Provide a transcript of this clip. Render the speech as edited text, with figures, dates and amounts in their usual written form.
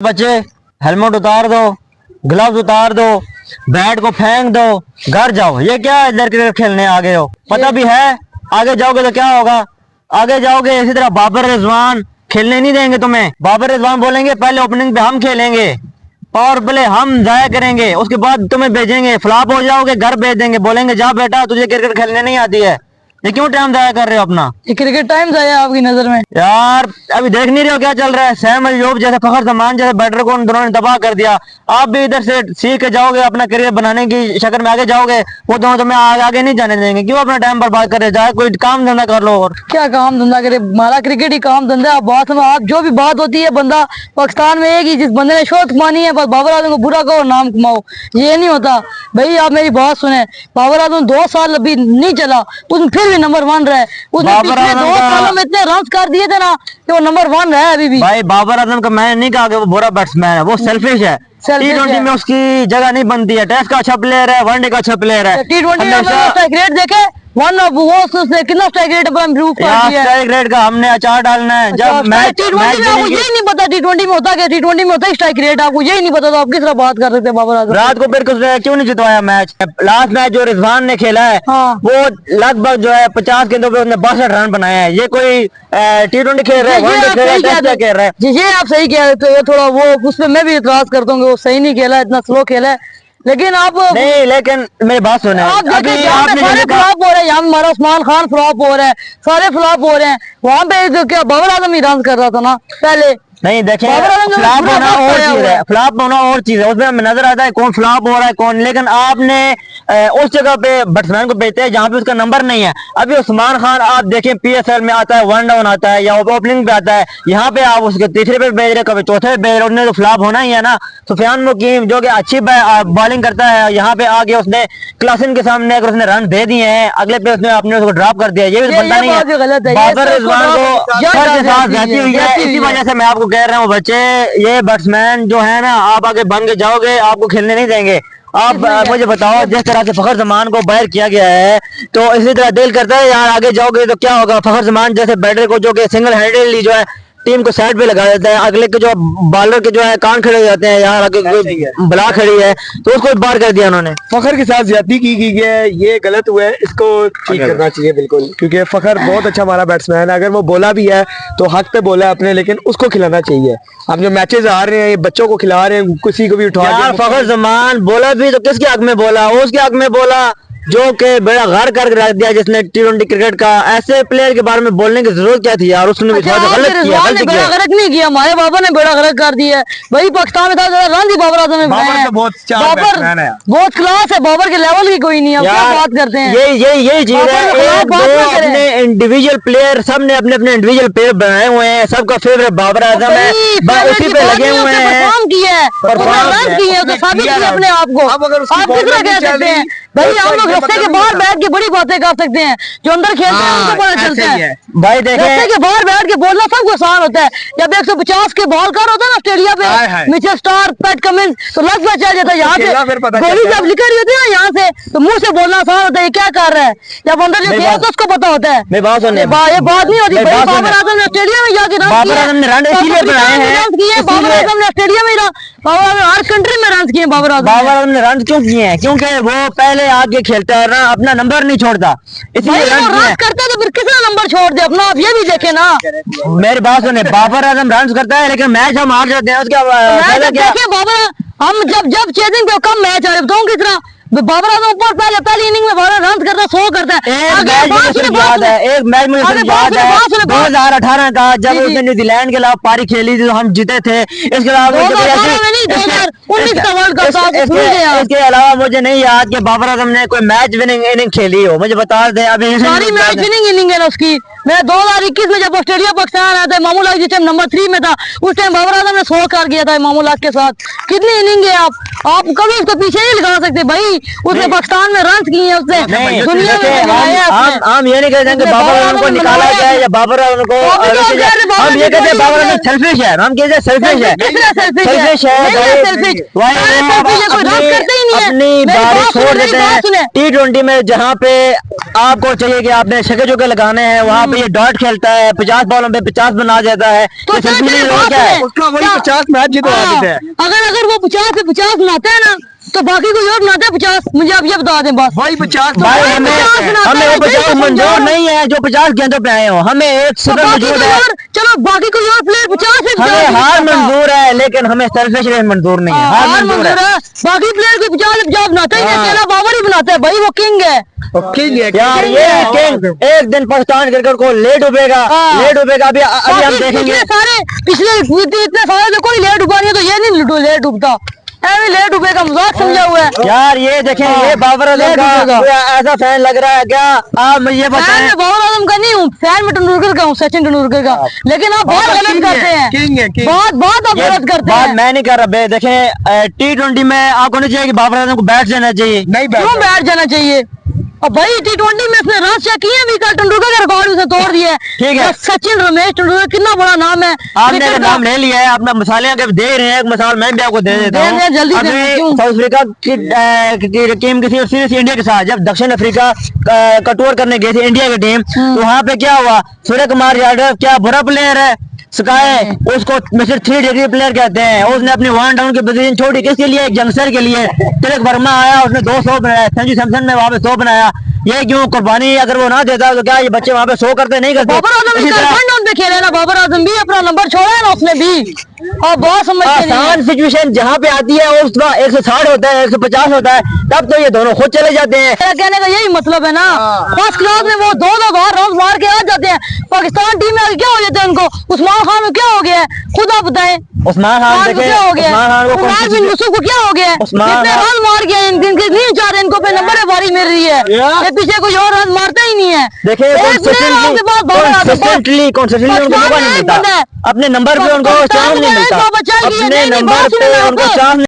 बच्चे हेलमेट उतार दो, ग्लव्स उतार दो, बैट को फेंक दो, घर जाओ। ये क्या इधर क्रिकेट खेलने आ गए हो? पता भी है आगे जाओगे तो क्या होगा। आगे जाओगे इसी तरह बाबर रिजवान खेलने नहीं देंगे तुम्हें। बाबर रिजवान बोलेंगे पहले ओपनिंग पे हम खेलेंगे, पावर प्ले हम जाया करेंगे, उसके बाद तुम्हें भेजेंगे, फ्लॉप हो जाओगे घर भेज देंगे, बोलेंगे जा बेटा तुझे क्रिकेट खेलने नहीं आती है। ये क्यों टाइम जाया कर रहे हो अपना? ये क्रिकेट टाइम जाया आपकी नजर में? यार अभी देख नहीं रहे हो क्या चल रहा है? सैम अयूब जैसे, फखर जमान जैसे बैटर को उन दोनों ने तबाह कर दिया। आप भी इधर से सीख के जाओगे, अपना करियर बनाने की शक्ल में आगे जाओगे, वो दोनों तुम्हें आगे नहीं जाने देंगे। क्यों अपना टाइम बर्बाद करे? जाए कोई काम धंधा कर लो। और क्या काम धंधा करे? हमारा क्रिकेट ही काम धंधा है। आप बात में आप जो भी बात होती है, बंदा पाकिस्तान में एक ही जिस बंदे ने शोध कमानी है, बस बाबर आजम को बुरा कहो नाम कमाओ, ये नहीं होता भाई। आप मेरी बात सुने, बाबर आजम 2 साल अभी नहीं चला, उसमें फिर भी नंबर 1 रहा है। उसने पिछले 2 सालों में इतने रन कर दिए थे ना कि वो नंबर 1 रहा है अभी भी। भाई बाबर आजम का मैंने नहीं कहा कि वो बुरा बैट्समैन है, वो सेल्फिश है। T20 में उसकी जगह नहीं बनती है। टेस्ट का अच्छा प्लेयर है, वनडे का अच्छा प्लेयर है। T20 में स्ट्राइक रेट देखे, वो कितना स्ट्राइक रेट पर इम्प्रूव कर दिया है। स्ट्राइक रेट का हमने अचार डालना है जब मैच। T20 में आपको यही नहीं पता T20 में होता क्या? T20 में होता है स्ट्राइक रेट, आपको यही नहीं पता तो आप किस तरह बात कर रहे थे बाबर आजम? रात को फिर क्यों नहीं जितवाया मैच? लास्ट मैच जो रिजवान ने खेला है, हाँ। वो लगभग जो है 50 गेंदों पे उसने 62 रन बनाए हैं। ये कोई T20 खेल रहा है, वनडे खेल रहा है, टेस्ट खेल रहा है। ये आप सही कह रहे थे। ये थोड़ा वो उस पर मैं भी इतराज करता हूँ, वो सही नहीं खेला, इतना स्लो खेला है। लेकिन आप नहीं, लेकिन मेरी बात सुने, आप अभी देखें आपने सारे फ्लॉप हो रहे हैं। यहाँ हमारा उस्मान खान फ्लॉप हो रहा है, सारे फ्लॉप हो रहे हैं। वहाँ पे जो क्या बाबर आजम ही रन कर रहा था ना पहले। नहीं देखें, फ्लॉप होना और चीज है, फ्लॉप होना और चीज है। उसमें हमें नजर आता है कौन फ्लॉप हो रहा है कौन। लेकिन आपने उस जगह पे बैट्समैन को भेजते हैं जहाँ पे उसका नंबर नहीं है। अभी उस्मान खान आप देखें PSL में आता है, 1 डाउन आता है या ओपनिंग पे आता है, यहाँ पे आप उसके तीसरे पे भेज रहे, कभी चौथे पे भेज रहे, उसने तो फ्लॉप होना ही है ना। सुफियान मुकीम जो कि अच्छी बॉलिंग करता है, यहाँ पे आगे उसने क्लासन के सामने अगर उसने रन दे दिए हैं, अगले पे उसने अपने उसको ड्रॉप कर दिया। ये भी बनता नहीं है। बाबर रिजवान को के साथ रहती हुई है, इसी वजह से मैं आपको कह रहा हूँ बच्चे, ये बैट्समैन जो है ना, आप आगे बन के जाओगे, आपको खेलने नहीं देंगे। आप मुझे बताओ, जिस तरह से फखर जमान को बाहर किया गया है, तो इसी तरह दिल करता है यार आगे जाओगे तो क्या होगा। फखर जमान जैसे बैटर को जो कि सिंगल हैंडेडली जो है टीम को साइड पे लगा देता है, अगले के जो बॉलर के जो है कान खड़े हो जाते हैं, यार आगे कोई बला खड़ी है तो उसको बाहर कर दिया उन्होंने। फखर के साथ ज्यादती की गई है, ये गलत हुआ है, इसको ठीक करना चाहिए बिल्कुल। क्योंकि फखर बहुत अच्छा हमारा बैट्समैन है, अगर वो बोला भी है तो हक पे बोला है अपने, लेकिन उसको खिलाना चाहिए। अब जो मैचेस आ रहे हैं, ये बच्चों को खिला रहे हैं, किसी को भी उठा यार फखर जमान बोला भी तो किसके हक में बोला? उसके हक में बोला जो कि बड़ा घर करके रख दिया, जिसने T20 क्रिकेट का। ऐसे प्लेयर के बारे में बोलने की जरूरत क्या थी यार? उसने अच्छा, गलत किया, बेड़ा गर्क नहीं किया, हमारे बाबर ने बेड़ा गर्क कर दिया है भाई। पाकिस्तान में था रन ही बाबर आजम में बनाए हैं। बहुत क्लास है, बाबर के लेवल की कोई नहीं है। क्या बात करते हैं? यही चीज है। अपने इंडिविजुअल प्लेयर, सब ने अपने अपने इंडिविजुअल प्लेयर बनाए हुए हैं, सबका फेवरेट बाबर आजम है, उसी पे लगे हुए हैं, परफॉर्म किया है, रन किए हैं, तो साबित किया अपने आप को। आप किस तरह कह सकते हैं भाई? हम लोग रास्ते के बाहर बैठ के बड़ी बातें कर सकते हैं, जो अंदर खेलते हैं उनको पता चलता है भाई। देखें, रास्ते के बाहर बैठ के बोलना सबको आसान होता है। जब 150 के बॉल कर होता है ना ऑस्ट्रेलिया पे, मिचेल स्टार्क, पैट कमिंस, तो लग चल जाता है। यहाँ पे गोली जब निकल रही होती है ना यहाँ से, तो मुंह से बोलना आसान होता है, ये क्या कर रहा है। जब अंदर जो खेल तो उसको पता होता है। ये बात नहीं होती। बाबर आजम ने ऑस्ट्रेलिया में जाके बाबर आजम ने रन इसीलिए बनाए हैं, बाबर आजम ने ऑस्ट्रेलिया में बाबर आजम हर कंट्री में रन किए। बाबर आजम ने रन क्यों किए हैं? क्योंकि वो पहले आगे खेलता है ना, अपना नंबर नहीं छोड़ता, इसलिए रन करता है। तो फिर कितना नंबर छोड़ दे अपना? आप ये भी देखे ना। मेरी बात सुने, बाबर आजम रन करता है लेकिन मैच हम हार जाते हैं, उसका देखिए बाबर, हम जब चेजिंग पे कम मैच आ रहे बताऊँ कितना बाबर आजम ऊपर पहली इनिंग में बाबर रन करता है, 100 करता है। एक मैच मुझे याद है 2018 का, जब उसने न्यूजीलैंड के खिलाफ पारी खेली थी तो हम जीते थे। इसके अलावा इसके अलावा मुझे नहीं याद कि बाबर आजम ने कोई मैच विनिंग इनिंग खेली हो, मुझे बता दे। अभी सारी मैच विनिंग इनिंग है ना उसकी। मैं 2021 में जब ऑस्ट्रेलिया पाकिस्तान आया था, मामूलाज जिस टाइम नंबर 3 में था, उस टाइम बाबर आजम ने 100 कर गया था मामूलाज के साथ। कितनी इनिंग है आप? आप कभी उसको पीछे नहीं लगा सकते भाई। उसने पाकिस्तान में रन किए हैं, उसने नहीं, दुनिया में देखिए, लगाया है हम उसने। हम ये नहीं कहते हैं कि बाबर आजम को निकाला जाए या बाबर आजम को हम ये कहते हैं बाबर आजम सेल्फिश है, हम कहते हैं सेल्फिश है, सेल्फिश है अपनी बारी छोड़ देते हैं। T20 में जहाँ पे आपको चाहिए कि आपने छक्के चौके लगाने हैं, वहाँ पे ये डॉट खेलता है, 50 बॉलों पे 50 बना देता है। तो ये selfish नहीं होता क्या है? उसका वही 50 मैच जितवा देते हैं। अगर वो 50 पे 50 बनाते हैं ना, तो बाकी कोई और बनाते हैं 50। मुझे आप ये बता दें बस। वही 50 भाई भाई हमें 50 बनाते हमें हैं, वो 50 यही मंजूर समझाओ। नहीं है जो 50 गेंदों पे आए हो। हमें एक तो सिर्फ बाकी मंजूर कोई है, और, चलो बाकी कोई और प्लेयर 50 से 50 हमें हार बनाता। मंजूर है, लेकिन हमें सेल्फिश मंजूर नहीं है। हाँ, हार हार मंजूर है। बाकी प्लेयर को 50 से 50 बनाता ही नहीं, हाँ। अकेला बाबर ही बनाता है भाई, वो किंग है। किंग है यार king ये है। किंग एक दिन पाकिस्तान क्रिकेट को लेट डूबेगा, हाँ। लेट डूबेगा। अभी अभी हम बाकी देखेंगे। पिछले इतने सारे तो कोई लेट डूबा नहीं है, तो ये नहीं लेट डूबता, ऐसे लेट डूबेगा मजाक समझा हुआ है। यार ये देखें, ये बाबर आजम लेट का डूबेगा। कोई ऐसा फैन लग रहा है क्या? आप मुझे फैन बताएं। में बाबर आजम का नहीं हूँ, फैन में तेंदुलकर का हूँ, सचिन तेंदुलकर का। लेकिन आप बहुत गलत king है, करते हैं, king है, king। बहुत आप ये गलत करते बात हैं। मैं नहीं कर रहा बे। देखें T20 में आपको नहीं चाहिए कि बाबर आजम को बैठ जाना चाहिए? नहीं क्यों बैठ बैठ जाना चाहिए? और भाई T20 में उसने रन चेक किए, विकेट तेंदुलकर का रिकॉर्ड उसने तोड़ दिया है। ठीक है। और सचिन रमेश तेंदुलकर कितना बड़ा नाम है आपने क्रिकेट अगर का। नाम ले लिया है, अपना मिसालें अगर दे रहे हैं, एक मिसाल मैं भी आपको दे देता दे हूँ। दे, जल्दी दे, अभी क्यों? साउथ अफ्रीका की टीम किसी सीरीज इंडिया के साथ, जब दक्षिण अफ्रीका का टूर करने गई थी इंडिया की टीम, तो वहाँ पे क्या हुआ? सूर्य कुमार यादव क्या बुरा प्लेयर है? स्काई उसको मिस्टर 3 डिग्री प्लेयर कहते हैं। उसने अपनी 1 डाउन की पोजीशन छोड़ी किसके लिए? एक यंगस्टर के लिए। तिलक वर्मा आया, उसने 200 बनाया, संजू सैमसन ने वहाँ पे 100 बनाया। ये क्यों? कुर्बानी अगर वो ना देता तो क्या ये बच्चे वहाँ पे 100 करते नहीं करते? बाबर आजम इसी भी तरह 1 डाउन पे खेले ना, बाबर आजम भी अपना नंबर छोड़ा है ना उसने भी, और बहुत समझते नहीं आसान है। सिचुएशन जहाँ पे आती है उस वक्त 160 होता है, 150 होता है, तब तो ये दोनों खुद चले जाते हैं। मेरा कहने का यही मतलब है ना, फर्स्ट क्लास में वो दो बार रन मार के आ जाते हैं। पाकिस्तान टीम में आगे क्या हो जाता है उनको? उस्मान खान को क्या हो गया है खुद आप बताएं। उस्मान खान को देखें, क्या हो गया? उस्मान खान को कौन उमर सी बिन यूसुफ को क्या हो गया? उस्मान इतने खान- रन मार गए इन दिन के नहीं चाह रहे, इनको पे नंबर बारी मिल रही है, ये पीछे कोई और रन मारता ही नहीं है। देखिए एक player आपके पास बाबर आजम बस। कॉन्सिस्टेंटली उनको पाकिस्तान मौका में नहीं एक मिलता, बंदा है। अपने नंबर पे उनको पाकिस्तान चांस नहीं में एक मिलता, बाबा चाहिए, अपने नहीं, नंबर बात पे सुनिए उनको आप। चांस